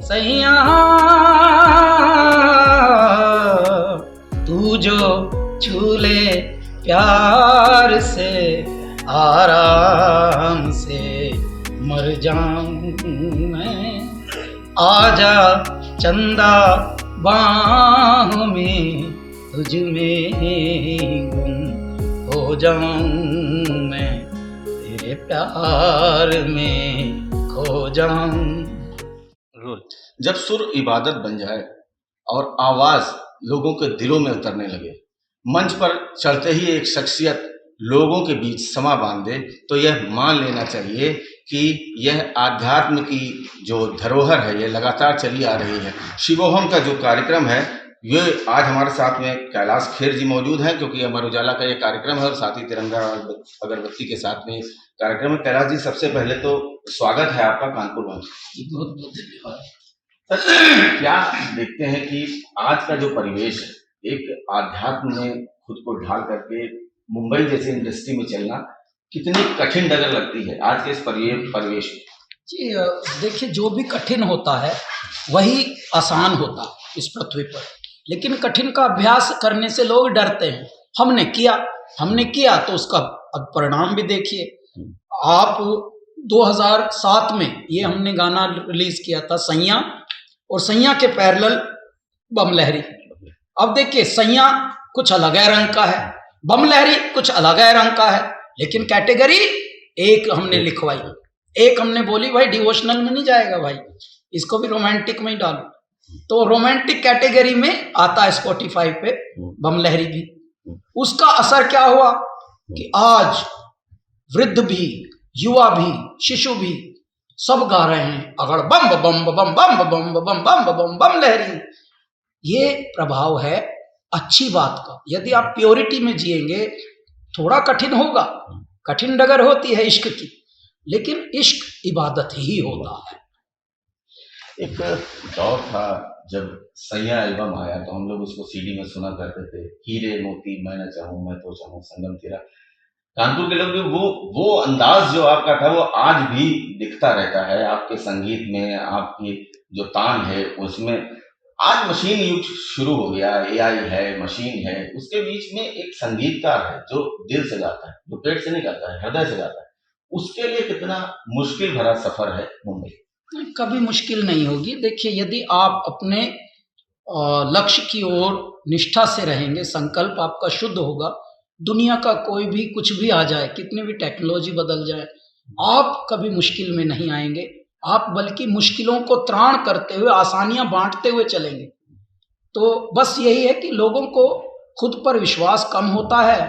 सैया तू जो झूले प्यार से आराम से मर जाऊं मैं। आजा चंदा बाहों में तुझ में गुम हो जाऊं मैं, तेरे प्यार में खो जाऊं। जब सुर इबादत बन जाए और आवाज लोगों के दिलों में उतरने लगे, मंच पर चढ़ते ही एक शख्सियत लोगों के बीच समा बांध दे, तो यह मान लेना चाहिए कि यह आध्यात्म की जो धरोहर है, यह लगातार चली आ रही है। शिवोहम का जो कार्यक्रम है, ये आज हमारे साथ में कैलाश खेर जी मौजूद हैं, क्योंकि अमर उजाला का ये कार्यक्रम है और साथ ही तिरंगा अगरबत्ती के साथ में कार्यक्रम है। कैलाश जी, सबसे पहले तो स्वागत है आपका कानपुर में। बहुत बहुत धन्यवाद। क्या देखते हैं कि आज का जो परिवेश है, एक आध्यात्म में खुद को ढाल करके मुंबई जैसी इंडस्ट्री में चलना कितनी कठिन डगर लगती है आज के इस परिवेश में? जी देखिए, जो भी कठिन होता है वही आसान होता है इस पृथ्वी पर, लेकिन कठिन का अभ्यास करने से लोग डरते हैं। हमने किया तो उसका अब परिणाम भी देखिए। आप 2007 में ये हमने गाना रिलीज किया था सैया, और सैया के पैरेलल बम लहरी। अब देखिए, सैया कुछ अलग है रंग का है, बम लहरी कुछ अलग है रंग का है, लेकिन कैटेगरी एक हमने लिखवाई। एक हमने बोली भाई डिवोशनल में नहीं जाएगा भाई, इसको भी रोमांटिक में ही डालो, तो रोमांटिक कैटेगरी में आता है स्पॉटिफाई पे बम लहरी भी। उसका असर क्या हुआ कि आज वृद्ध भी, युवा भी, शिशु भी सब गा रहे हैं अगर बम बम बम बम बम बम बम बम बम बम लहरी। ये प्रभाव है अच्छी बात का। यदि आप प्योरिटी में जिएंगे, थोड़ा कठिन होगा, कठिन डगर होती है इश्क की, लेकिन इश्क इबादत ही होता है। एक दौर था जब सैया एल्बम आया तो हम लोग उसको सीडी में सुना करते थे, हीरे मोती मैं न चाहूं मैं तो चाहूं संगम तेरा। कानपुर के लोग भी वो अंदाज जो आपका था वो आज भी दिखता रहता है आपके संगीत में, आपकी जो तान है उसमें। आज मशीन युग शुरू हो गया, एआई है, मशीन है, उसके बीच में एक संगीतकार है जो दिल से गाता है, जो पेट से नहीं गाता है, हृदय से गाता है। उसके लिए कितना मुश्किल भरा सफर है मुंबई। कभी मुश्किल नहीं होगी। देखिए, यदि आप अपने लक्ष्य की ओर निष्ठा से रहेंगे, संकल्प आपका शुद्ध होगा, दुनिया का कोई भी कुछ भी आ जाए, कितनी भी टेक्नोलॉजी बदल जाए, आप कभी मुश्किल में नहीं आएंगे। आप बल्कि मुश्किलों को त्राण करते हुए, आसानियां बांटते हुए चलेंगे। तो बस यही है कि लोगों को खुद पर विश्वास कम होता है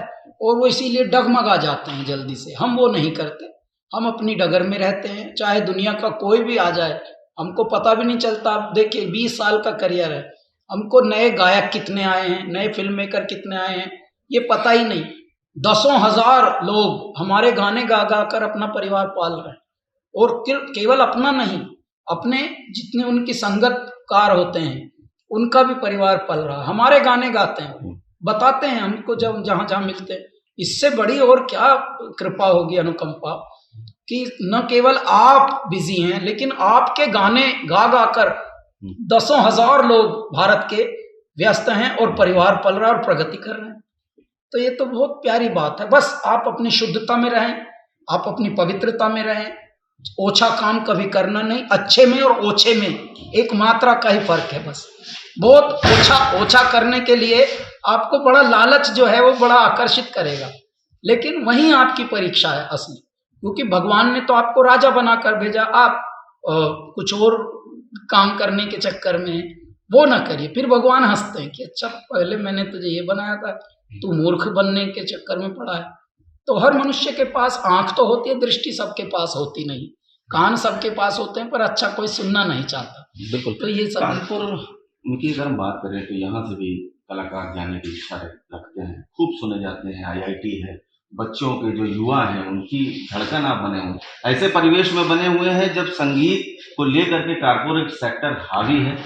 और वो इसीलिए डगमगा जाते हैं जल्दी से। हम वो नहीं करते, हम अपनी डगर में रहते हैं, चाहे दुनिया का कोई भी आ जाए, हमको पता भी नहीं चलता। आप देखिए, 20 साल का करियर है, हमको नए गायक कितने आए हैं, नए फिल्म मेकर कितने आए हैं, ये पता ही नहीं। दसों हजार लोग हमारे गाने गा गा कर अपना परिवार पाल रहे हैं, और केवल अपना नहीं, अपने जितने उनकी संगतकार होते हैं उनका भी परिवार पल रहा है। हमारे गाने गाते हैं, बताते हैं हमको जब जहाँ जहाँ मिलते हैं। इससे बड़ी और क्या कृपा होगी, अनुकंपा, कि न केवल आप बिजी हैं, लेकिन आपके गाने गा गा कर दसों हजार लोग भारत के व्यस्त हैं और परिवार पल रहा है और प्रगति कर रहे हैं। तो ये तो बहुत प्यारी बात है। बस आप अपनी शुद्धता में रहें, आप अपनी पवित्रता में रहें। ओछा काम कभी करना नहीं। अच्छे में और ओछे में एक मात्रा का ही फर्क है बस। बहुत ओछा करने के लिए आपको बड़ा लालच जो है वो बड़ा आकर्षित करेगा, लेकिन वहीं आपकी परीक्षा है असली, क्योंकि भगवान ने तो आपको राजा बनाकर भेजा। आप कुछ और काम करने के चक्कर में वो ना करिए, फिर भगवान हंसते हैं कि अच्छा पहले मैंने तुझे ये बनाया था, तू मूर्ख बनने के चक्कर में पड़ा है। तो हर मनुष्य के पास आंख तो होती है, दृष्टि सबके पास होती नहीं, कान सबके पास होते हैं, पर अच्छा कोई सुनना नहीं चाहता। बिल्कुल। तो ये सब कानपुर की अगर हम बात करें तो यहाँ से भी कलाकार जाने की इच्छा रखते हैं, खूब सुने जाते हैं। IIT है, बच्चों के जो युवा हैं उनकी धड़कन आप बने हुए ऐसे परिवेश में बने हुए हैं जब संगीत को लेकर के कारपोरेट सेक्टर हावी है,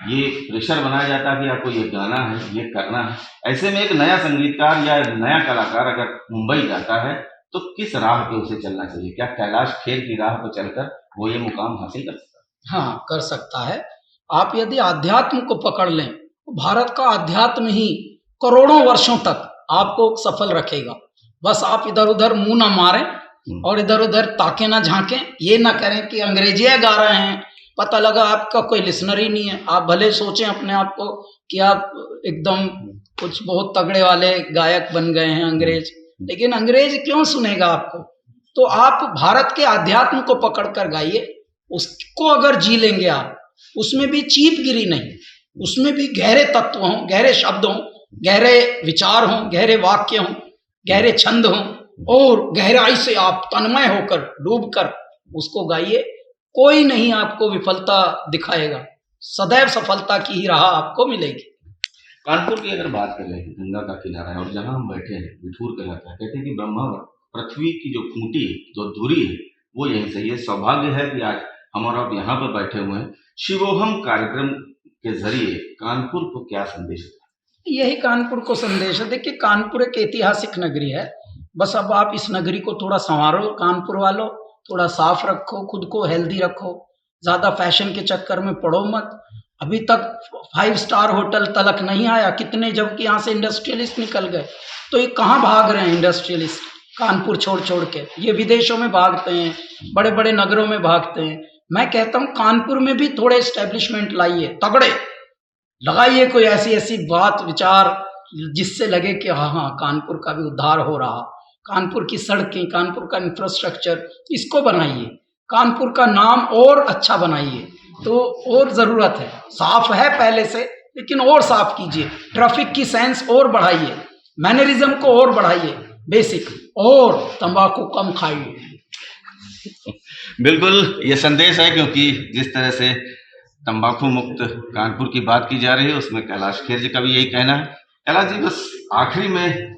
ये प्रेशर बनाया जाता है कि आपको ये गाना है, ये करना है। ऐसे में एक नया संगीतकार या नया कलाकार अगर मुंबई जाता है तो किस राह पे उसे चलना चाहिए? क्या कैलाश खेर की राह पे चलकर वो ये मुकाम हासिल कर सकता है? हाँ, कर सकता है। आप यदि अध्यात्म को पकड़ लें, तो भारत का अध्यात्म ही करोड़ों वर्षों तक आपको सफल रखेगा। बस आप इधर-उधर मुँह ना मारें और इधर-उधर ताके ना झाँकें, ये ना करें कि अंग्रेजियाँ गा रहे हैं, पता लगा आपका कोई लिसनर ही नहीं है। आप भले सोचें अपने आप को कि आप एकदम कुछ बहुत तगड़े वाले गायक बन गए हैं अंग्रेज, लेकिन अंग्रेज क्यों सुनेगा आपको? तो आप भारत के अध्यात्म को पकड़ कर गाइए, उसको अगर जी लेंगे आप, उसमें भी चीपगिरी नहीं, उसमें भी गहरे तत्व हों, गहरे शब्द हों, गहरे विचार हों, गहरे वाक्य हों, गहरे छंद हों और गहराई से आप तन्मय होकर डूबकर उसको गाइए। कोई नहीं आपको विफलता दिखाएगा, सदैव सफलता की ही राह आपको मिलेगी। कानपुर की अगर बात करें, गंगा का किनारा है और जहाँ हम बैठे हैं बिठूर कहलाता है। कहते हैं कि ब्रह्मा पृथ्वी की जो खूंटी है, जो धुरी है, वो यहीं से। ये सौभाग्य है कि आज हम और आप यहाँ पर बैठे हुए हैं। शिवोहम कार्यक्रम के जरिए कानपुर को क्या संदेश है? यही कानपुर को संदेश है। देखिए, कानपुर एक ऐतिहासिक नगरी है। बस अब आप इस नगरी को थोड़ा संवारो, कानपुर वालों, थोड़ा साफ रखो, खुद को हेल्दी रखो, ज़्यादा फैशन के चक्कर में पड़ो मत। अभी तक 5 स्टार होटल तलक नहीं आया, कितने जबकि यहाँ से इंडस्ट्रियलिस्ट निकल गए। तो ये कहाँ भाग रहे हैं इंडस्ट्रियलिस्ट? कानपुर छोड़ छोड़ के ये विदेशों में भागते हैं, बड़े बड़े नगरों में भागते हैं। मैं कहता हूँ कानपुर में भी थोड़े एस्टेब्लिशमेंट लाइए, तगड़े लगाइए, कोई ऐसी ऐसी बात विचार जिससे लगे कि हाँ हाँ कानपुर का भी उद्धार हो रहा। कानपुर की सड़कें, कानपुर का इंफ्रास्ट्रक्चर, इसको बनाइए, कानपुर का नाम और अच्छा बनाइए। तो और ज़रूरत है, साफ है पहले से, लेकिन और साफ कीजिए, ट्रैफिक की सेंस और बढ़ाइए, मैनरिज्म को और बढ़ाइए, बेसिक, और तंबाकू कम खाइए। बिल्कुल ये संदेश है, क्योंकि जिस तरह से तंबाकू मुक्त कानपुर की बात की जा रही है, उसमें कैलाश खेर जी का भी यही कहना है। कैलाश जी, बस आखिरी में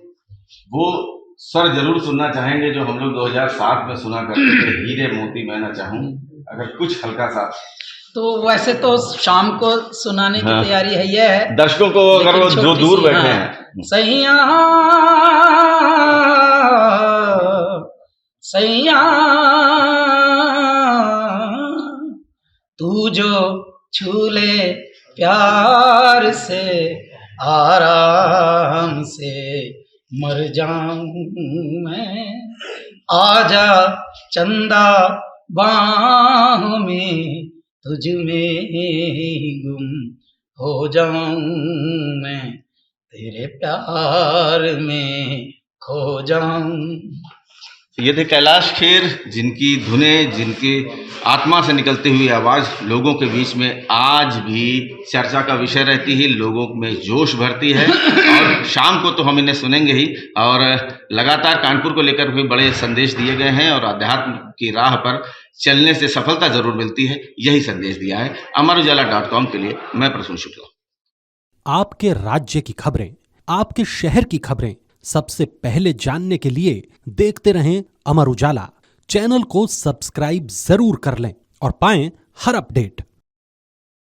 वो स्वर जरूर सुनना चाहेंगे जो हम लोग 2007 में सुना करते थे, हीरे मोती मैं ना चाहूं। अगर कुछ हल्का सा। तो वैसे तो शाम को सुनाने की तैयारी है, ये है दर्शकों को, अगर वो जो दूर बैठे हैं। सैया सैया तू जो छू ले प्यार से, आराम से मर जाऊं मैं, आजा चंदा बाहों में, तुझ में गुम हो जाऊं मैं, तेरे प्यार में खो जाऊं। ये थे कैलाश खेर, जिनकी धुनें, जिनकी आत्मा से निकलती हुई आवाज़ लोगों के बीच में आज भी चर्चा का विषय रहती है, लोगों में जोश भरती है। और शाम को तो हम इन्हें सुनेंगे ही, और लगातार कानपुर को लेकर भी बड़े संदेश दिए गए हैं और अध्यात्म की राह पर चलने से सफलता जरूर मिलती है, यही संदेश दिया है। अमरउजाला.com के लिए मैं प्रसून शुक्ला। आपके राज्य की खबरें, आपके शहर की खबरें सबसे पहले जानने के लिए देखते रहें अमर उजाला। चैनल को सब्सक्राइब जरूर कर लें और पाएं हर अपडेट।